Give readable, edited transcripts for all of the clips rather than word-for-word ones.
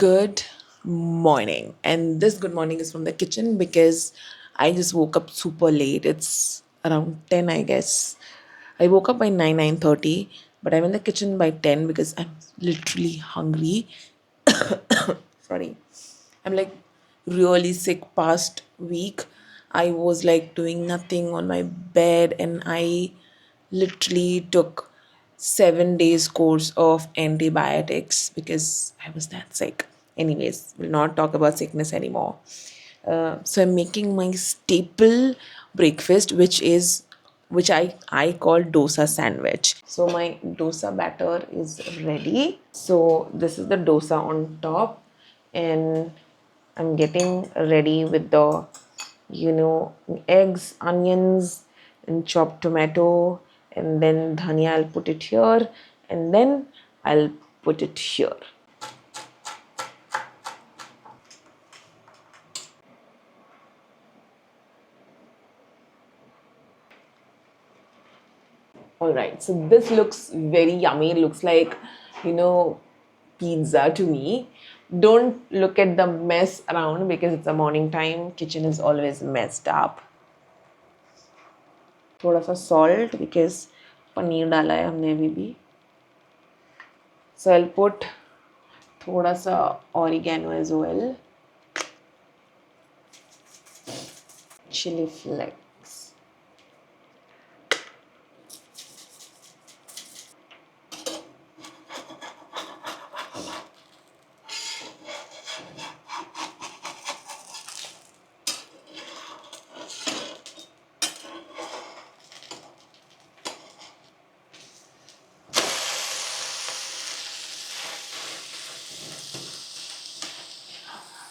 Good morning. And this good morning is from the kitchen because I just woke up super late. It's around 10, I guess. I woke up by 9:30, but I'm in the kitchen by 10 because I'm literally hungry. Sorry. I'm like really sick past week. I was like doing nothing on my bed and I literally took 7 days course of antibiotics because I was that sick. Anyways, we'll not talk about sickness anymore. So I'm making my staple breakfast, which I call dosa sandwich. So my dosa batter is ready. So this is the dosa on top, and I'm getting ready with the eggs, onions, and chopped tomato, and then dhania. I'll put it here, and then I'll put it here. All right, so this looks very yummy. It looks like, you know, pizza to me. Don't look at the mess around because it's a morning time. Kitchen is always messed up. थोड़ा सा salt because paneer डाला है हमने अभी भी. So I'll put थोड़ा सा oregano as well. Chili flakes.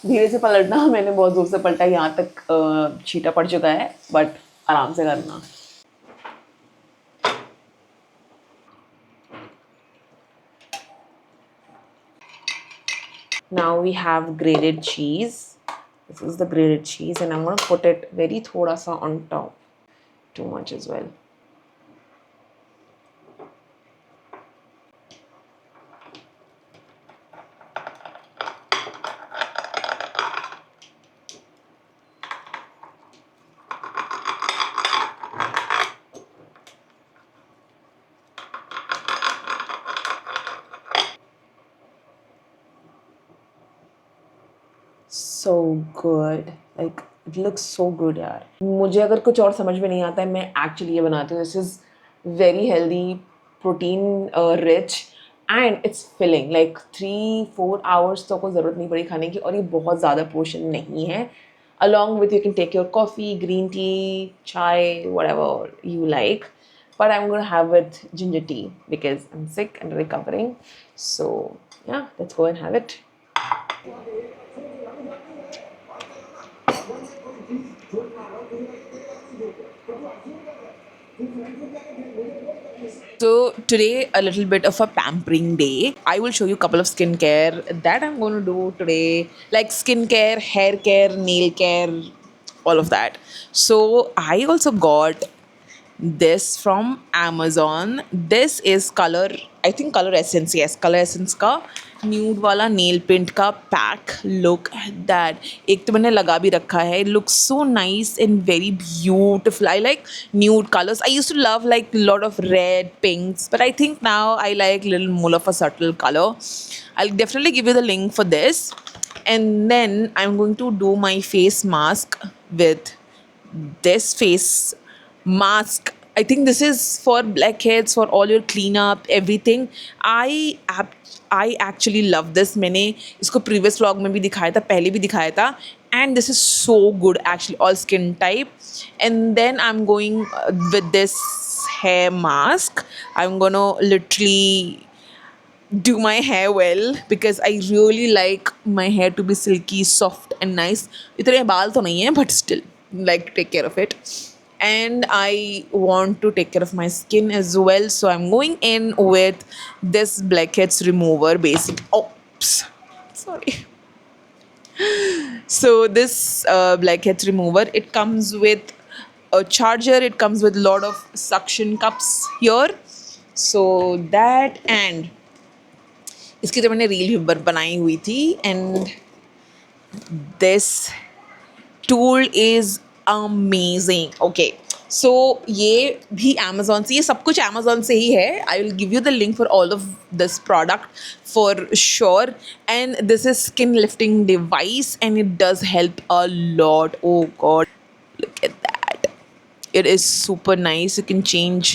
धीरे से पलटना. मैंने बहुत जोर से पलटा. यहाँ तक छींटा पड़ चुका है, बट आराम से करना. Now we have grated cheese. This is the grated cheese, and I'm gonna put it very thoda sa on top. Too much as well. So good. Like it looks so good यार. मुझे अगर कुछ और समझ में नहीं आता है, मैं एक्चुअली ये बनाती हूँ. This is very healthy, protein rich, and it's filling. Like 3-4 hours तो कोई ज़रूरत नहीं पड़ी खाने की, और ये बहुत ज़्यादा पोर्शन नहीं है. Along with you can take your coffee, green tea, chai, whatever you like. But I'm gonna have with ginger tea because I'm sick and recovering. So yeah, let's go and have it. So today a little bit of a pampering day. I will show you a couple of skincare that I'm going to do today, like skincare, hair care, nail care, all of that. So I also got this from Amazon. This is color, I think color essence. Yes, color essence का nude वाला nail paint का pack. Look at that. एक तो मैंने लगा भी रखा है. It looks so nice and very beautiful. I like nude colors. I used to love like a lot of red, pinks, but I think now I like little more of a subtle color. I'll definitely give you the link for this. And then I'm going to do my face mask with this face mask. I think this is for blackheads, for all your cleanup, everything. I actually love this. मैंने इसको previous vlog में भी दिखाया था, पहले भी दिखाया था. And this is so good actually, all skin type. And then I'm going with this hair mask. I'm gonna literally do my hair well because I really like my hair to be silky, soft and nice. इतने बाल तो नहीं है, but still like to take care of it. And I want to take care of my skin as well, so I'm going in with this blackheads remover basic. Oops, sorry. So this blackheads remover, it comes with a charger. It comes with a lot of suction cups here. So that, and इसकी तो मैंने reel भी बनाई हुई थी. And this tool is amazing. Okay, so ये भी Amazon से, ये सब कुछ अमेजोन से ही है. I will give you the link for all of this product for sure. And this is skin lifting device and it does help a lot. Oh god, look at that. It is super nice. You can change.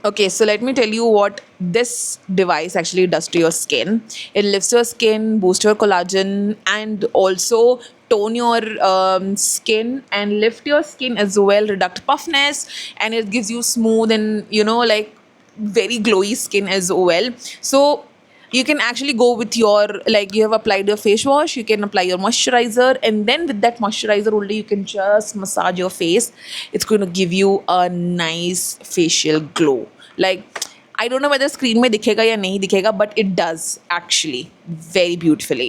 Okay, so let me tell you what this device actually does to your skin. It lifts your skin, boosts your collagen, and also tone your skin and lift your skin as well, reduct puffiness, and it gives you smooth and like very glowy skin as well. So you can actually go with your, like, you have applied your face wash, you can apply your moisturizer, and then with that moisturizer only you can just massage your face. It's going to give you a nice facial glow. Like, I don't know whether screen में दिखेगा या नहीं दिखेगा, but it does actually very beautifully.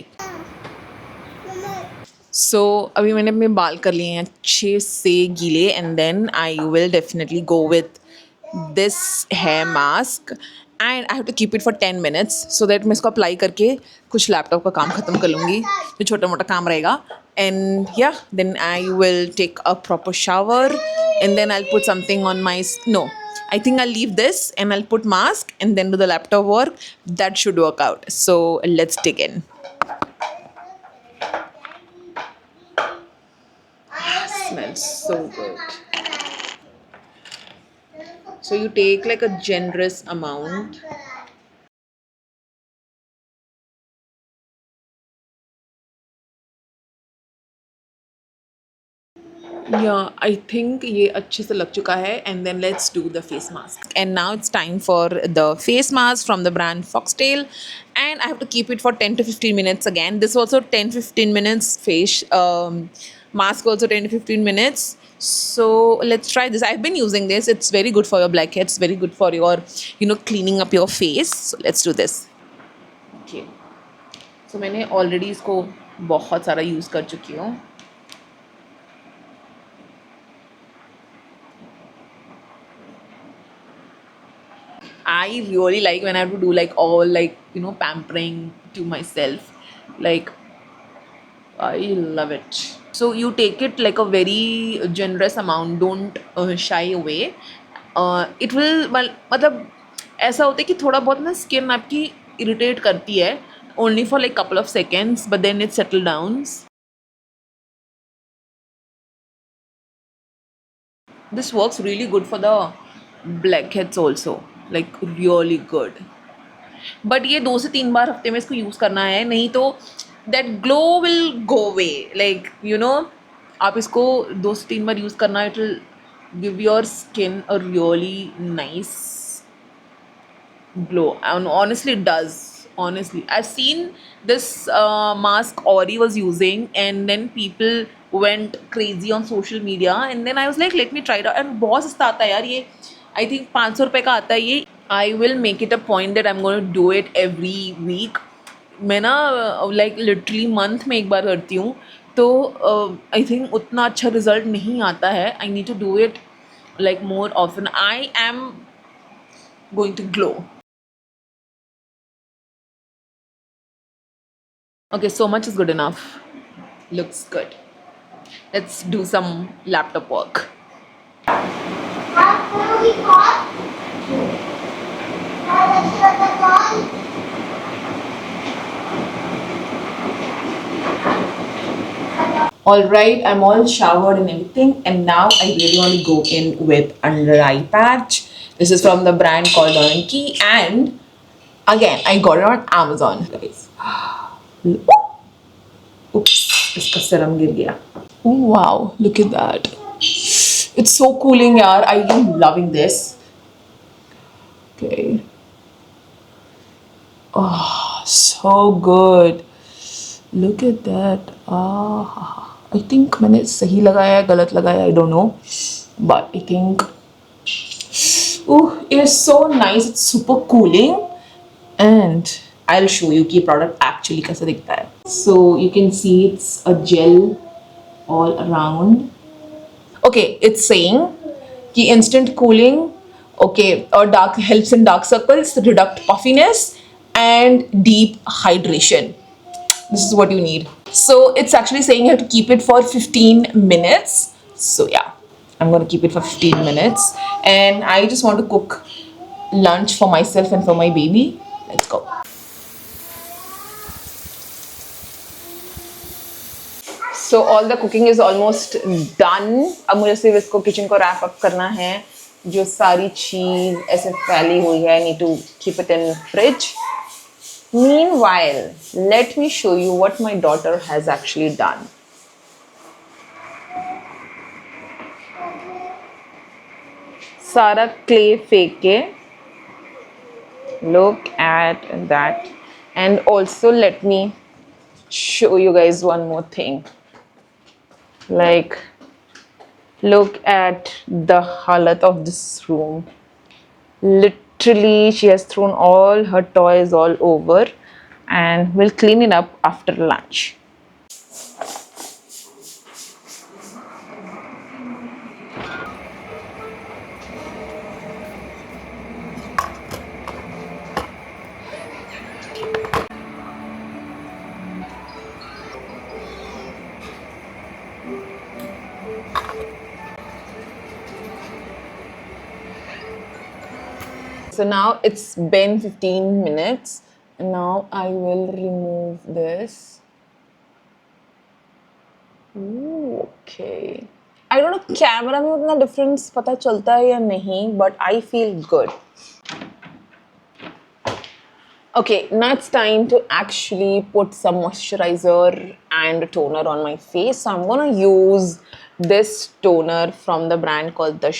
So अभी मैंने अपने बाल कर लिए हैं अच्छे से गीले, and then I will definitely go with this hair mask and I have to keep it for 10 minutes so that मैं इसको अप्लाई करके कुछ लैपटॉप का काम ख़त्म कर लूँगी, जो छोटा मोटा काम रहेगा. And yeah, then I will take a proper shower and then I'll put something on my, no, I think I'll leave this and I'll put mask and then do the laptop work. That should work out. So let's dig in. Smells so good. So you take like a generous amount. Yeah, I think ये अच्छे से लग चुका है. And then let's do the face mask. And now it's time for the face mask from the brand Foxtail. And I have to keep it for 10 to 15 minutes again. This also 10-15 minutes. Face mask also 10 to 15 minutes. So let's try this. I've been using this. It's very good for your blackheads. Very good for your, cleaning up your face. So let's do this. Okay. So मैंने already इसको बहुत सारा use कर चुकी हूँ. I really like when I have to do like all, like, pampering to myself. Like, I love it. So you take it like a very generous amount. Don't shy away. It will, मतलब ऐसा होता है कि थोड़ा बहुत ना skin आपकी irritate करती है only for like couple of seconds, but then it settle down. This works really good for the blackheads also, like really good. But ये 2 से 3 बार हफ्ते में इसको यूज़ करना है, नहीं तो that glow will go way. Like आप इसको 2 से 3 बार यूज़ करना, it will give your skin a really nice glow. And honestly it does. Honestly, I've seen this mask Ori was using, and then people went crazy on social media, and then I was like, let me try it out. And बहुत सस्ता आता है यार ये. I think 500 रुपये का आता है ये. I will make it a point that I'm going to do it every week. मैं ना like literally month में एक बार करती हूँ, तो I think उतना अच्छा रिजल्ट नहीं आता है. I need to do it like more often. I am going to glow. Okay, so much is good enough. Looks good. Let's do some laptop work. Alright, I'm all showered and everything, and now I really want to go in with under eye patch. This is from the brand called Donkey, and again, I got it on Amazon, guys. Oops, इसका serum गिर गया. Oh wow, look at that. It's so cooling, yaar. I am loving this. Okay. Oh, so good. Look at that. Ah, I think मैंने सही लगाया गलत लगाया, I don't know, but I think it is so nice. It's super cooling, and I'll show you कि product actually कैसा दिखता है. So you can see it's a gel all around. Okay, it's saying कि instant cooling Okay, or dark helps in dark circles, reduct puffiness, and deep hydration. This is what you need. So it's actually saying you have to keep it for 15 minutes. So yeah, I'm gonna keep it for 15 minutes. And I just want to cook lunch for myself and for my baby. Let's go. So all the cooking is almost done. अब मुझे सिर्फ इसको kitchen को wrap up करना है. जो सारी चीज ऐसे फैली हुई है, I need to keep it in fridge. Meanwhile, let me show you what my daughter has actually done. सारा clay फेंक के, look at that. And also let me show you guys one more thing. Like, look at the halat of this room. Literally, she has thrown all her toys all over, and we'll clean it up after lunch. So now it's been 15 minutes. And now I will remove this. Ooh, okay. I don't know camera में उतना difference पता चलता है या नहीं, but I feel good. Okay, now it's time to actually put some moisturizer and toner on my face. So I'm gonna use this toner from the brand called the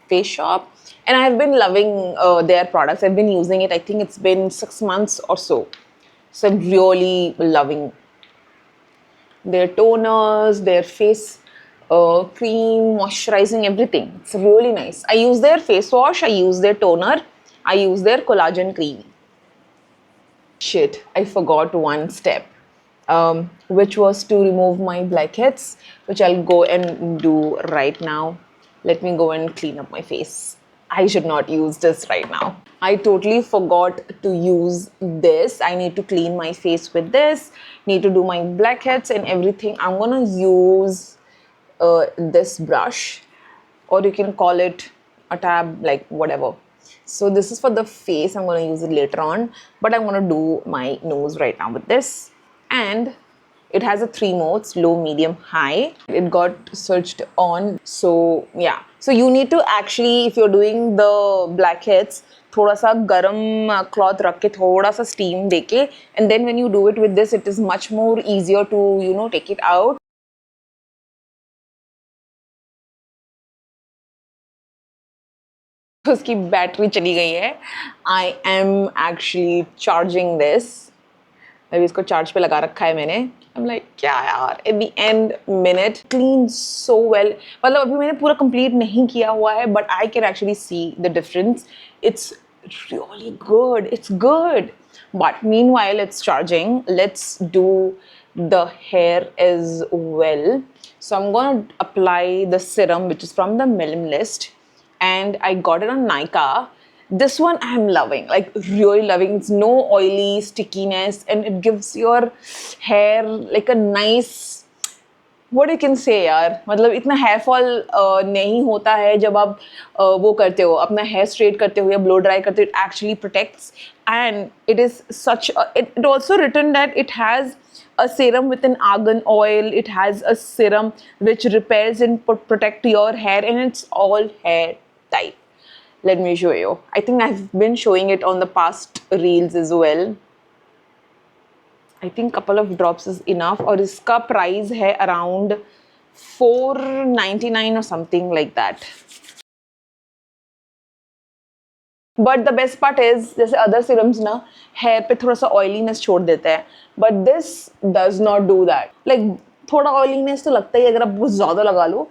Face Shop, and I've been loving their products. I've been using it. I think it's been 6 months or so. So I'm really loving their toners, their face cream, moisturizing, everything. It's really nice. I use their face wash, I use their toner, I use their collagen cream. Shit, I forgot one step, which was to remove my blackheads, which I'll go and do right now. Let me go and clean up my face. I should not use this right now. I totally forgot to use this. I need to clean my face with this, need to do my blackheads and everything. I'm gonna use this brush, or you can call it a tab, like whatever. So this is for the face. I'm going to use it later on, but I'm going to do my nose right now with this. And it has a 3 modes: low, medium, high. It got switched on. So yeah, so you need to actually, if you're doing the blackheads, थोड़ा सा गरम cloth रख के थोड़ा सा steam देके, and then when you do it with this, it is much more easier to take it out. उसकी battery चली गई है. I am actually charging this. अभी इसको चार्ज पे लगा रखा है मैंने. I'm like, क्या यार, at the end minute clean so well. मतलब अभी मैंने पूरा complete नहीं किया हुआ है, but I can actually see the difference. It's really good. It's good. But meanwhile it's charging, let's do the hair as well. So I'm gonna apply the serum, which is from the Minimalist, and I got it on Nykaa. This one I'm loving, like really loving. It's no oily stickiness, and it gives your hair like a nice, what you can say यार, मतलब इतना hair fall नहीं होता है जब आप वो करते हो, अपना हेयर स्ट्रेट करते हो या ब्लो ड्राई करते हो. It actually protects, and it is such, it also written that it has a serum with an argan oil. It has a serum which repairs and protect your hair, and it's all hair type. Let me show you. I think I've been showing it on the past reels as well. I think couple of drops is enough. और इसका price है around $4.99 or something like that. But the best part is, जैसे other serums ना hair पे थोड़ा सा oiliness छोड़ देता है, but this does not do that. Like थोड़ा oiliness तो लगता ही अगर आप बहुत ज़्यादा लगा लो,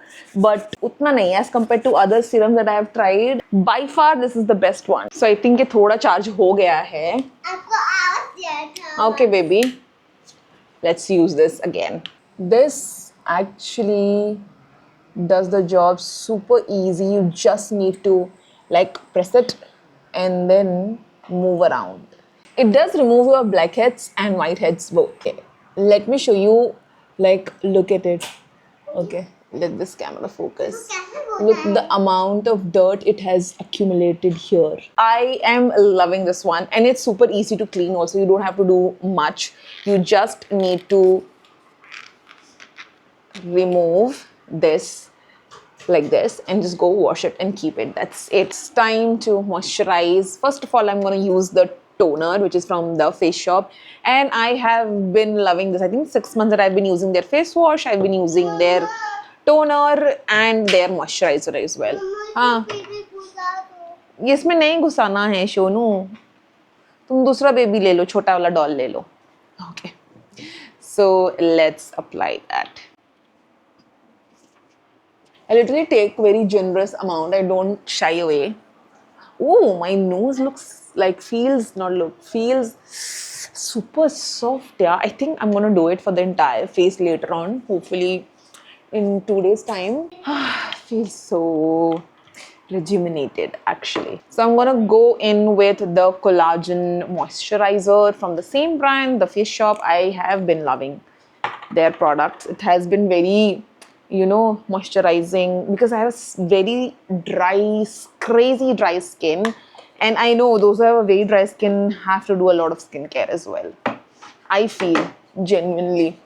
but उतना नहीं as compared to other serums that I have tried. By far this is the best one. So I think ये थोड़ा charge हो गया है. आपको आवाज़ दिया था. Okay baby, let's use this again. This actually does the job super easy. You just need to like press it and then move around. It does remove your blackheads and whiteheads both. Okay. Let me show you, like, look at it. Okay, let this camera focus. Look the amount of dirt it has accumulated here. I am loving this one, and it's super easy to clean also. You don't have to do much. You just need to remove this like this and just go wash it and keep it. That's it. It's time to moisturize. First of all, I'm going to use the toner, which is from the Face Shop, and I have been loving this. I think 6 months that I've been using their face wash. I've been using their toner and their moisturizer as well. हाँ, ये इसमें नहीं घुसाना है शोनू. तुम दूसरा baby ले लो, छोटा वाला डॉल ले लो. Okay, so let's apply that. I literally take very generous amount. I don't shy away. Oh, my nose looks like feels super soft. Yeah, I think I'm gonna do it for the entire face later on. Hopefully, in 2 days' time. Feels so rejuvenated actually. So I'm gonna go in with the collagen moisturizer from the same brand, the Face Shop. I have been loving their products. It has been very, moisturizing because I have very dry, crazy dry skin. And I know those who have a very dry skin have to do a lot of skincare as well. I feel genuinely.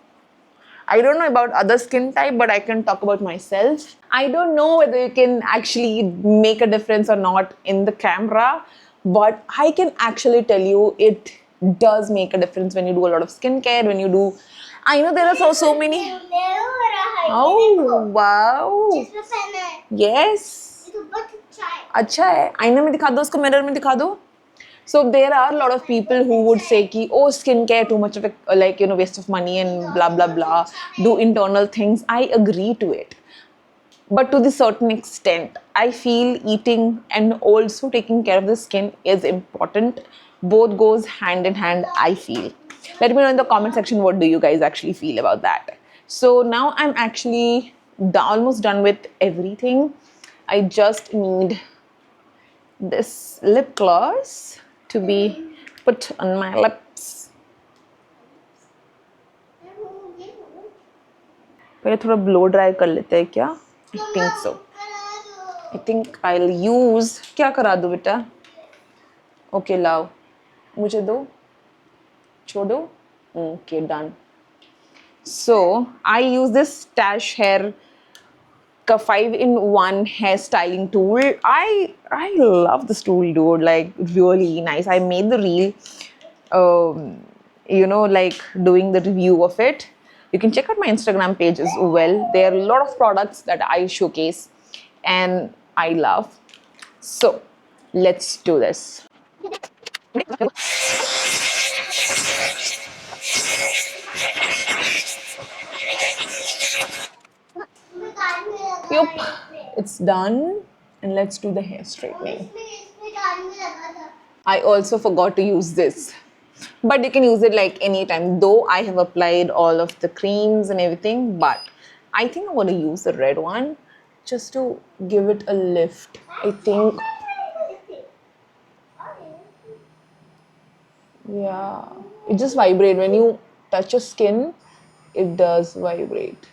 I don't know about other skin type, but I can talk about myself. I don't know whether you can actually make a difference or not in the camera, but I can actually tell you it does make a difference when you do a lot of skincare, when you do. I know there are so many. Oh, wow. Yes. अच्छा है. आईने में दिखा दो उसको, mirror में दिखा दो. So there are a lot of people who would say ki, oh, skincare too much of a, like, waste of money and blah blah blah. Do internal things. I agree to it, but to the certain extent, I feel eating and also taking care of the skin is important. Both goes hand in hand, I feel. Let me know in the comment section what do you guys actually feel about that. So now I'm actually almost done with everything. I just need this lip gloss to be put on my lips. पहले थोड़ा blow dry कर लेते हैं क्या? I think so. I think I'll use. क्या करा दूँ बेटा? Okay, लाओ. मुझे दो. छोड़ो. Okay, done. So I use this Stash Hair 5-in-1 hairstyling tool. I love this tool, dude. Like, really nice. I made the reel, like doing the review of it. You can check out my Instagram page as well. There are a lot of products that I showcase and I love. So let's do this. Yup, it's done. And let's do the hair straightening. I also forgot to use this. But you can use it like anytime. Though I have applied all of the creams and everything, but I think I'm going to use the red one just to give it a lift. I think. Yeah. It just vibrates. When you touch your skin, it does vibrate.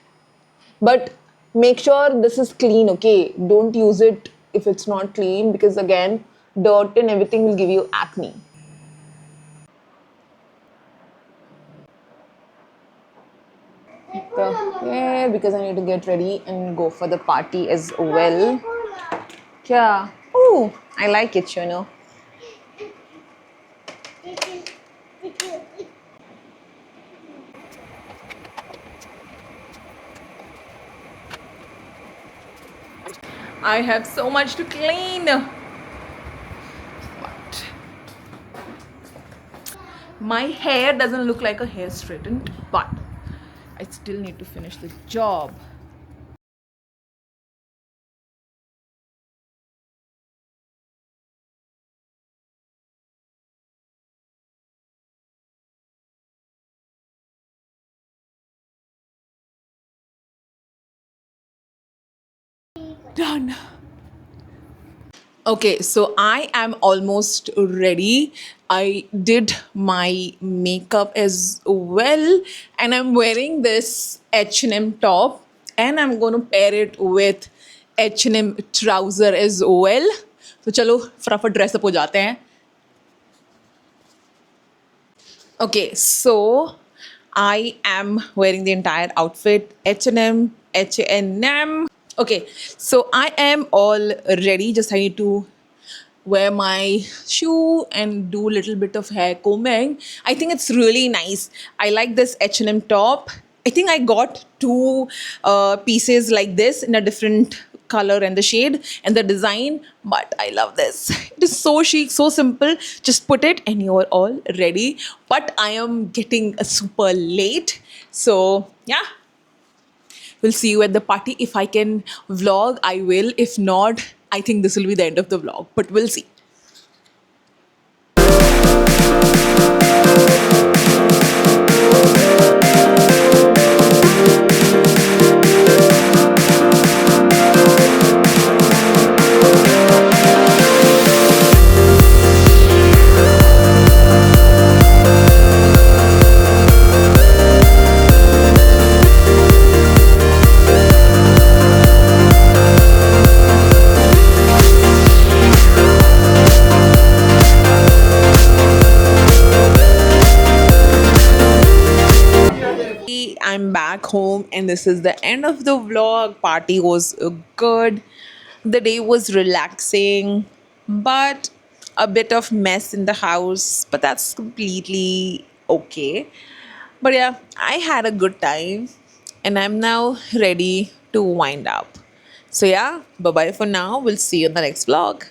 But make sure this is clean, okay? Don't use it if it's not clean because again, dirt and everything will give you acne. Yeah, because I need to get ready and go for the party as well. Yeah. Oh, I like it, you know. I have so much to clean. But my hair doesn't look like a hair straightened, but I still need to finish the job. Done. Okay, so I am almost ready. I did my makeup as well, and I'm wearing this H&M top, and I'm going to pair it with H&M trouser as well. So चलो फटाफट dress up हो जाते हैं. Okay, so I am wearing the entire outfit, H&M, H&M. Okay, so I am all ready. Just I need to wear my shoe and do a little bit of hair combing. I think it's really nice. I like this H&M top. I think I got two pieces like this in a different color and the shade and the design, but I love this. It is so chic, so simple. Just put it and you're all ready. But I am getting super late. So, yeah, we'll see you at the party. If I can vlog, I will. If not, I think this will be the end of the vlog, but we'll see. I'm back home, and this is the end of the vlog. Party was good. The day was relaxing, but a bit of mess in the house, but that's completely okay. But yeah, I had a good time, and I'm now ready to wind up. So yeah, bye bye for now. We'll see you in the next vlog.